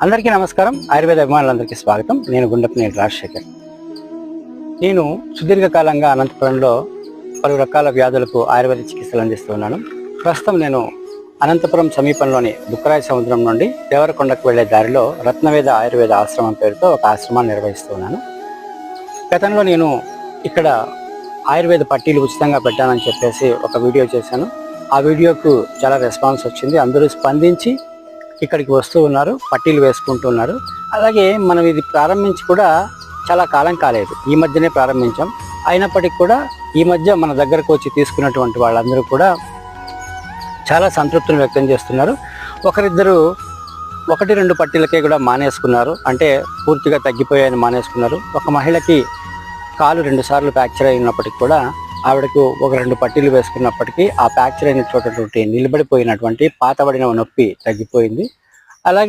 అందరికీ నమస్కారం. ఆయుర్వేద అభిమానులందరికీ స్వాగతం. నేను గుండెపనేని రాజశేఖర్. నేను సుదీర్ఘకాలంగా అనంతపురంలో పలు రకాల వ్యాధులకు ఆయుర్వేద చికిత్సలు అందిస్తున్నాను. ప్రస్తుతం నేను అనంతపురం సమీపంలోని బుక్కరాయ సముద్రం నుండి దేవరకొండకు వెళ్లే దారిలో రత్నవేద ఆయుర్వేద ఆశ్రమం పేరుతో ఒక ఆశ్రమాన్ని నిర్వహిస్తున్నాను. గతంలో నేను ఇక్కడ ఆయుర్వేద పట్టీలు ఉచితంగా పెట్టానని చెప్పేసి ఒక వీడియో చేశాను. ఆ వీడియోకు చాలా రెస్పాన్స్ వచ్చింది. అందరూ స్పందించి ఇక్కడికి వస్తూ ఉన్నారు, పట్టీలు వేసుకుంటున్నారు. అలాగే మనం ఇది ప్రారంభించి కూడా చాలా కాలం కాలేదు, ఈ మధ్యనే ప్రారంభించాం. అయినప్పటికీ కూడా ఈ మధ్య మన దగ్గరకు వచ్చి తీసుకున్నటువంటి వాళ్ళందరూ కూడా చాలా సంతృప్తిని వ్యక్తం చేస్తున్నారు. ఒకరిద్దరు 1-2 పట్టీలకే కూడా మానేసుకున్నారు, అంటే పూర్తిగా తగ్గిపోయాయని మానేసుకున్నారు. ఒక మహిళకి కాలు 2 సార్లు ఫ్రాక్చర్ అయినప్పటికీ కూడా ఆవిడకు 1-2 పట్టీలు వేసుకున్నప్పటికీ ఆ ఫ్రాక్చర్ అయిన చోట నిలబడిపోయినటువంటి పాతబడిన నొప్పి తగ్గిపోయింది. అలాగే